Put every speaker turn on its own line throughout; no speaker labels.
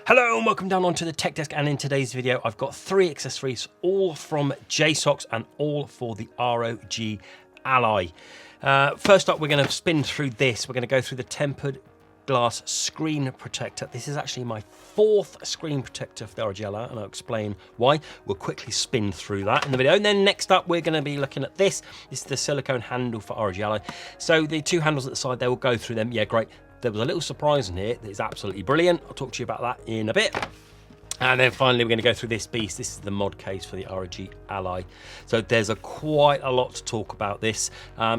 Hello and welcome down onto the tech desk, and in today's video I've got 3 accessories all from JSAUX and all for the ROG Ally. First up, we're going to spin through this. We're going to go through the tempered glass screen protector. This is actually my 4th screen protector for the ROG Ally, and I'll explain why. We'll quickly spin through that in the video. And then next up, we're going to be looking at this. This is the silicone handle for ROG Ally. So the 2 handles at the side, they will go through them. Yeah, great. There was a little surprise in here that is absolutely brilliant. I'll talk to you about that in a bit. And then finally, we're going to go through this beast. This is the ModCase for the ROG Ally. So there's quite a lot to talk about this.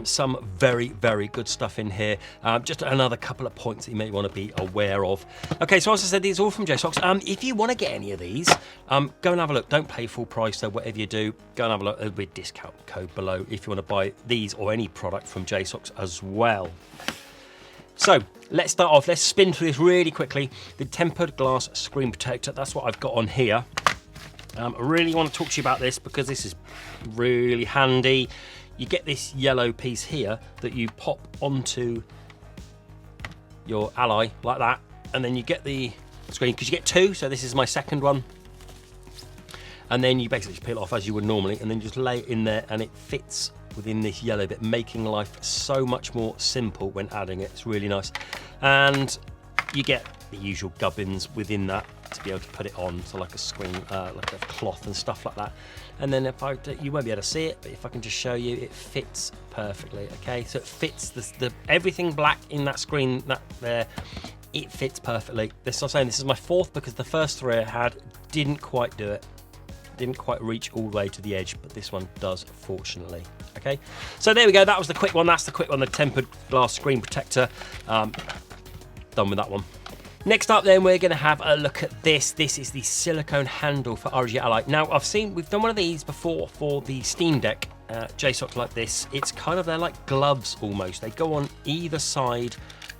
Some very, very good stuff in here. Just another couple of points that you may want to be aware of. Okay, so as I said, these are all from JSAUX. If you want to get any of these, go and have a look. Don't pay full price, so whatever you do, go and have a look. There'll be a discount code below if you want to buy these or any product from JSAUX as well. So let's start off. Let's spin through this really quickly. The tempered glass screen protector, that's what I've got on here. I really want to talk to you about this because this is really handy. You get this yellow piece here that you pop onto your Ally like that, and then you get the screen, because you get 2, so this is my 2nd one. And then you basically just peel it off as you would normally, and then just lay it in there, and it fits within this yellow bit, making life so much more simple when adding it. It's really nice. And you get the usual gubbins within that to be able to put it on, so like a screen, like a cloth and stuff like that. And then if you won't be able to see it, but if I can just show you, it fits perfectly. Okay, so it fits the everything black in that screen, that there, it fits perfectly. This, I'm saying, this is my 4th because the first 3 I had didn't quite do it. Didn't quite reach all the way to the edge, but this one does, fortunately. Okay, so there we go. That was the quick one. That's the quick one, the tempered glass screen protector. Done with that one. Next up then, we're going to have a look at this. This is the silicone handle for ROG Ally. Now, we've done one of these before for the Steam Deck JSAUX like this. It's kind of, they're like gloves almost. They go on either side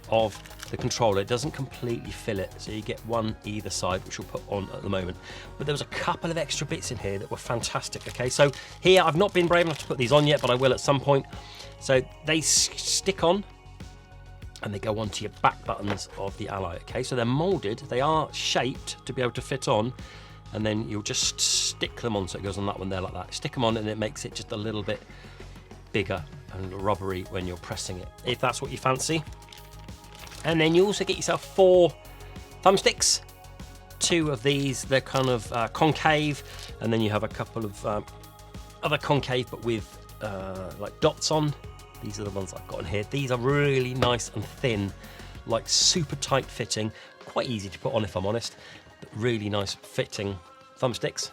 of the controller. It doesn't completely fill it, so you get one either side, which we'll put on at the moment. But there was a couple of extra bits in here that were fantastic. Okay, so here I've not been brave enough to put these on yet, but I will at some point. So they stick on and they go onto your back buttons of the Ally. Okay, so they're molded, they are shaped to be able to fit on, and then you'll just stick them on, so it goes on that one there like that. Stick them on and it makes it just a little bit bigger and rubbery when you're pressing it, if that's what you fancy. And then you also get yourself 4 thumbsticks. 2 of these, they're kind of concave, and then you have a couple of other concave but with like dots on. These are the ones I've got in here. These are really nice and thin, like super tight fitting, quite easy to put on if I'm honest, but really nice fitting thumbsticks.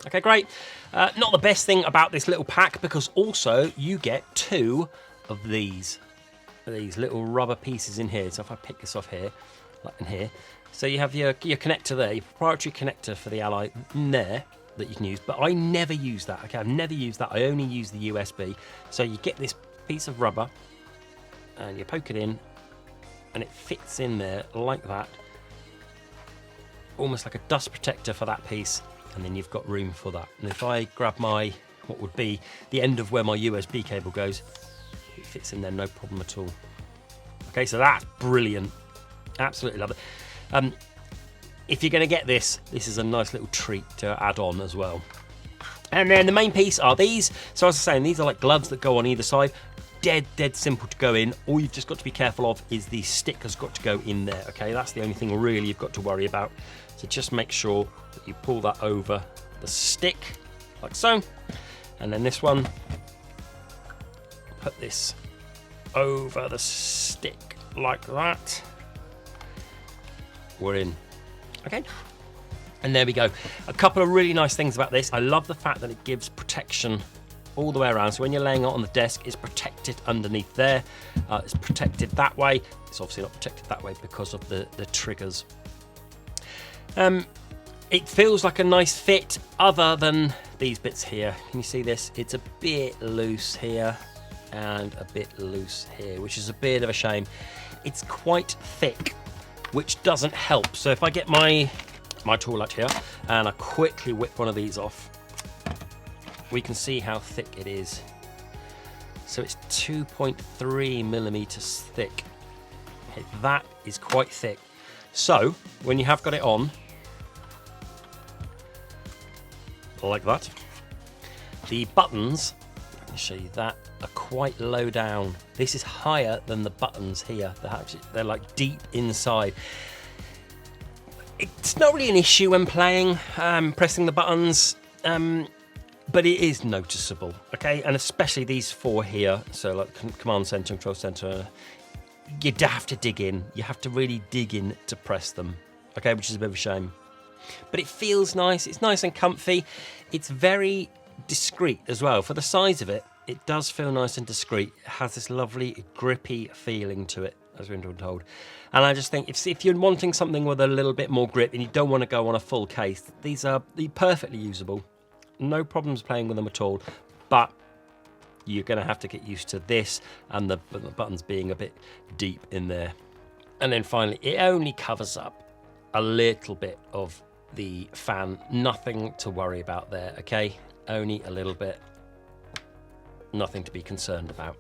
Okay, great. Not the best thing about this little pack, because also you get 2 of these little rubber pieces in here. So if I pick this off here, like in here, so you have your connector there, your proprietary connector for the Ally in there that you can use, but I never use that. Okay, I've never used that. I only use the USB. So you get this piece of rubber and you poke it in and it fits in there like that, almost like a dust protector for that piece, and then you've got room for that. And if I grab my, what would be the end of where my USB cable goes, it fits in there no problem at all. Okay, so that's brilliant. Absolutely love it. If you're going to get this, this is a nice little treat to add on as well. And then the main piece are these. So as I was saying, these are like gloves that go on either side. Dead simple to go in. All you've just got to be careful of is the stick has got to go in there. Okay, that's the only thing really you've got to worry about. So just make sure that you pull that over the stick like so. And then this one, put this over the stick like that. We're in. Okay, and there we go. A couple of really nice things about this. I love the fact that it gives protection all the way around. So when you're laying it on the desk, it's protected underneath there. It's protected that way. It's obviously not protected that way because of the triggers. It feels like a nice fit other than these bits here. Can you see this? It's a bit loose here and a bit loose here, which is a bit of a shame. It's quite thick, which doesn't help. So if I get my tool out here and I quickly whip one of these off, we can see how thick it is. So it's 2.3 millimeters thick. Okay, that is quite thick. So when you have got it on, like that. The buttons, let me show you that, are quite low down. This is higher than the buttons here. They're like deep inside. It's not really an issue when playing, pressing the buttons, but it is noticeable, okay? And especially these four here, so like command center, control center, you'd have to dig in. You have to really dig in to press them, okay? Which is a bit of a shame. But it feels nice. It's nice and comfy. It's very discreet as well. For the size of it, it does feel nice and discreet. It has this lovely grippy feeling to it, as we've been told. And I just think if you're wanting something with a little bit more grip and you don't want to go on a full case, these are perfectly usable. No problems playing with them at all. But you're going to have to get used to this and the buttons being a bit deep in there. And then finally, it only covers up a little bit of the fan. Nothing to worry about there, okay? Only a little bit. Nothing to be concerned about.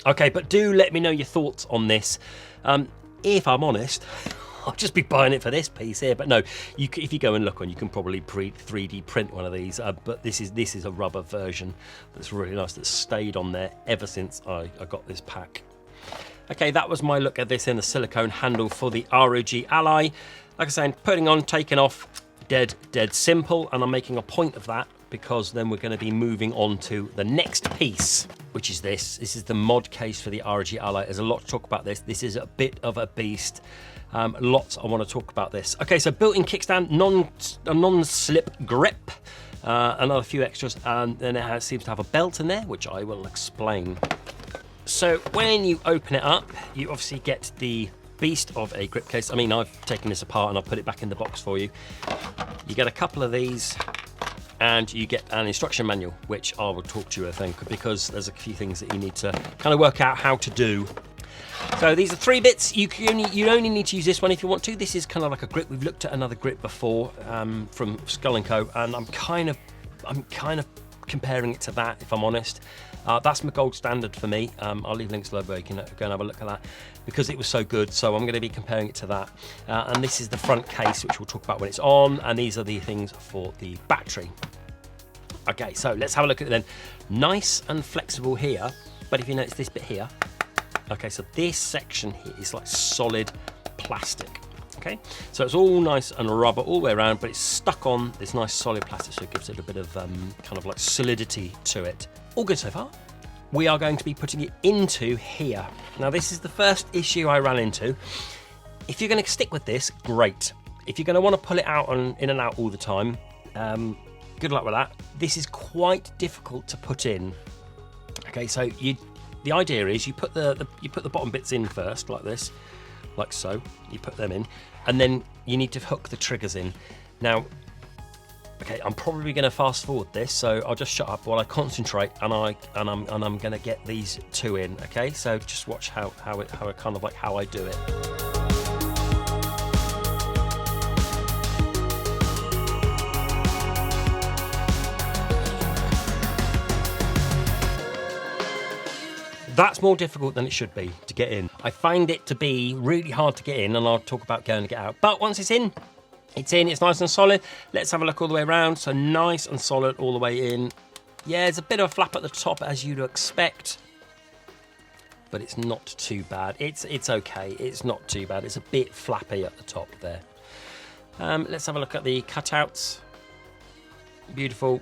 Okay, but do let me know your thoughts on this. If I'm honest, I'll just be buying it for this piece here. But no, if you go and look on, you can probably 3D print one of these. But this is a rubber version that's really nice, that's stayed on there ever since I got this pack. Okay, that was my look at this in the silicone handle for the ROG Ally. Like I said, putting on, taking off, dead simple, and I'm making a point of that because then we're going to be moving on to the next piece, which is this. This is the mod case for the ROG Ally. There's a lot to talk about this. This is a bit of a beast. Lots I want to talk about this. Okay, so built-in kickstand, non-slip grip, another few extras, and then it seems to have a belt in there, which I will explain. So when you open it up, you obviously get the beast of a grip case. I mean, I've taken this apart and I've put it back in the box for you. You get a couple of these, and you get an instruction manual, which I will talk to you, I think, because there's a few things that you need to kind of work out how to do. So these are 3 bits. You only need to use this one if you want to. This is kind of like a grip. We've looked at another grip before from Skull & Co, and I'm kind of comparing it to that, if I'm honest. That's my gold standard for me. I'll leave links below where you can go and have a look at that because it was so good. So I'm going to be comparing it to that. And this is the front case, which we'll talk about when it's on. And these are the things for the battery. Okay, so let's have a look at it then. Nice and flexible here. But if you notice this bit here, okay, so this section here is like solid plastic. Okay, so it's all nice and rubber all the way around, but it's stuck on this nice solid plastic, so it gives it a bit of kind of like solidity to it. All good so far. We are going to be putting it into here. Now, this is the first issue I ran into. If you're going to stick with this, great. If you're going to want to pull it out and in and out all the time, good luck with that. This is quite difficult to put in. Okay, so the idea is you put the bottom bits in first, like this, like so. You put them in, and then you need to hook the triggers in. Now, okay, I'm probably going to fast forward this, so I'll just shut up while I concentrate, and I'm going to get these 2 in. Okay, so just watch how I do it. That's more difficult than it should be to get in. I find it to be really hard to get in, and I'll talk about going to get out. But once it's in, it's nice and solid. Let's have a look all the way around. So nice and solid all the way in. Yeah, there's a bit of a flap at the top, as you'd expect, but it's not too bad. It's okay. It's not too bad. It's a bit flappy at the top there. Let's have a look at the cutouts. Beautiful.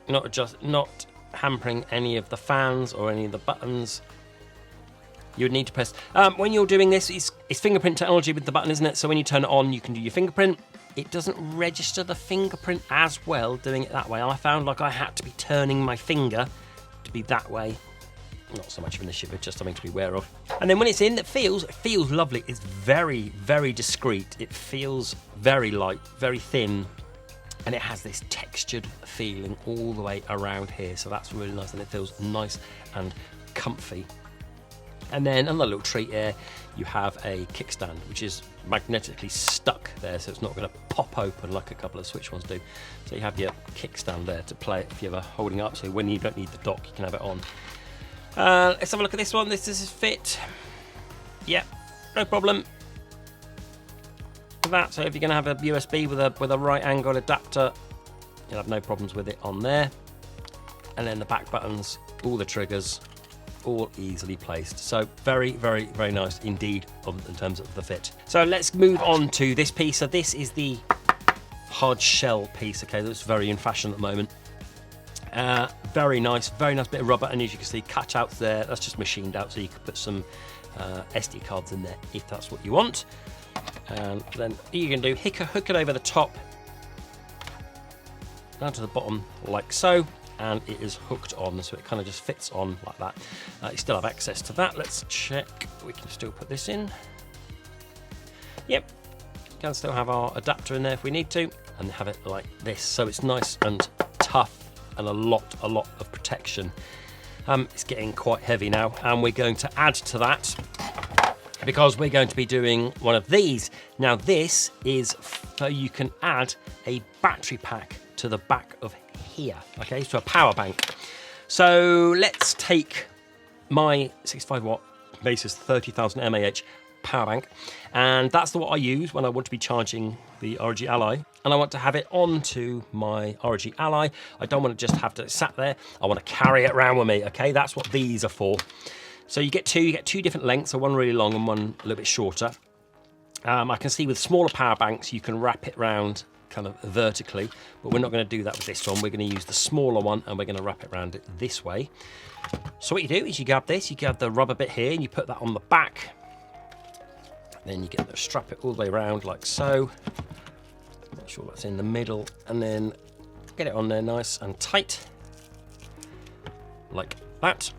Not hampering any of the fans or any of the buttons. You would need to press when you're doing this. It's fingerprint technology with the button, isn't it? So when you turn it on, you can do your fingerprint. It doesn't register the fingerprint as well doing it that way. I found like I had to be turning my finger to be that way. Not so much of an issue, but just something to be aware of. And then when it's in, it feels lovely. It's very, very discreet. It feels very light, very thin, and it has this textured feeling all the way around here. So that's really nice, and it feels nice and comfy. And then another little treat here, you have a kickstand, which is magnetically stuck there, so it's not going to pop open like a couple of Switch ones do. So you have your kickstand there to play it if you're ever holding it up, so when you don't need the dock, you can have it on. Let's have a look at this one. This is fit. Yep, no problem with that. So if you're going to have a USB with a right angle adapter, You'll have no problems with it on there. And then the back buttons, all the triggers, all easily placed. So very, very, very nice indeed in terms of the fit. So let's move on to this piece. So this is the hard shell piece, okay, that's very in fashion at the moment. Very nice bit of rubber, and as you can see, cutouts there. That's just machined out, so you could put some SD cards in there if that's what you want. And then all you can do, hook it over the top, down to the bottom like so, and it is hooked on, so it kind of just fits on like that. You still have access to that. Let's check. We can still put this in. Yep, can still have our adapter in there if we need to, and have it like this, so it's nice and tough and a lot of protection. It's getting quite heavy now, and we're going to add to that because we're going to be doing one of these. Now this is so you can add a battery pack to the back of here, okay, so a power bank. So let's take my 65 watt Basis 30,000 mAh power bank, and that's the what I use when I want to be charging the ROG Ally, and I want to have it onto my ROG Ally. I don't want to just have to sat there, I want to carry it around with me, okay? That's what these are for. So you get two different lengths, so one really long and one a little bit shorter. I can see with smaller power banks you can wrap it around kind of vertically, but we're not going to do that with this one. We're going to use the smaller one, and we're going to wrap it around it this way. So what you do is you grab this, you grab the rubber bit here, and you put that on the back. Then you get the strap it all the way around like so. Make sure that's in the middle, and then get it on there nice and tight, like that.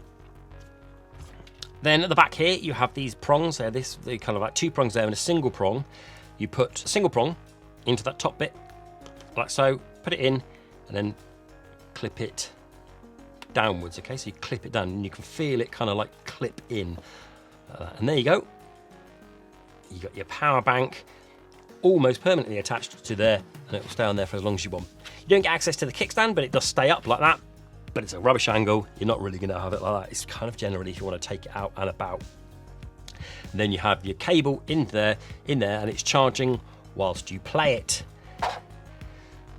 Then at the back here you have these prongs there. They're kind of like two prongs there and a single prong. You put a single prong into that top bit, like so. Put it in, and then clip it downwards. Okay, so you clip it down, and you can feel it kind of like clip in, like that. And there you go. You got your power bank almost permanently attached to there, and it will stay on there for as long as you want. You don't get access to the kickstand, but it does stay up like that. But it's a rubbish angle. You're not really going to have it like that. It's kind of generally if you want to take it out and about. And then you have your cable in there, and it's charging whilst you play it.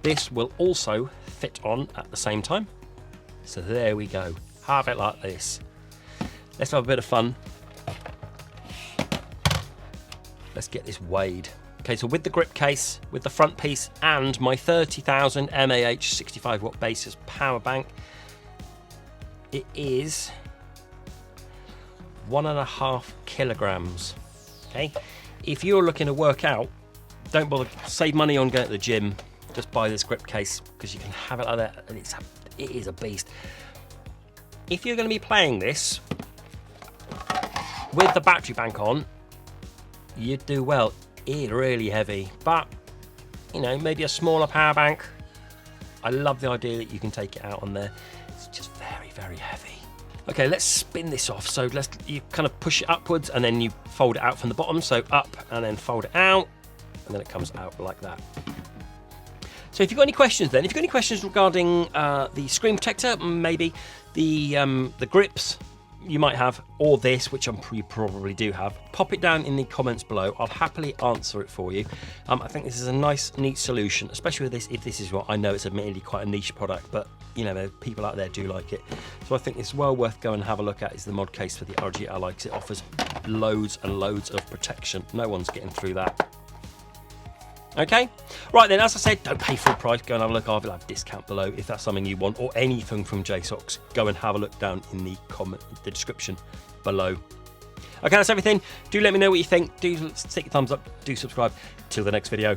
This will also fit on at the same time. So there we go. Have it like this. Let's have a bit of fun. Let's get this weighed. Okay, so with the grip case, with the front piece, and my 30,000 mAh 65 watt Basis power bank, it is 1.5 kilograms. Okay, if you're looking to work out, don't bother, save money on going to the gym. Just buy this grip case because you can have it like that, and it is a beast. If you're going to be playing this with the battery bank on, you'd do well. It's really heavy, but you know, maybe a smaller power bank. I love the idea that you can take it out on there. It's just very, very heavy. Okay, let's spin this off. So you kind of push it upwards, and then you fold it out from the bottom. So up and then fold it out, and then it comes out like that. So if you've got any questions then, if you've got any questions regarding the screen protector, maybe the grips you might have, or this, which you probably do have, pop it down in the comments below. I'll happily answer it for you. I think this is a nice, neat solution, especially with this, if this is what I know it's admittedly quite a niche product, but you know, people out there do like it. So I think it's well worth going and have a look at is the ModCase for the ROG Ally, because it offers loads and loads of protection. No one's getting through that. Okay, right then, as I said, don't pay full price. Go and have a look. I'll have a discount below if that's something you want, or anything from JSAUX. Go and have a look down in the description below. Okay, that's everything. Do let me know what you think. Do stick your thumbs up. Do subscribe. Till the next video.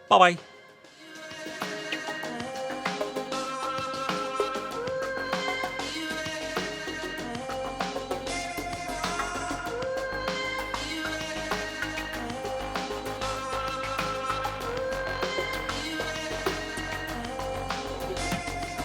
Bye bye.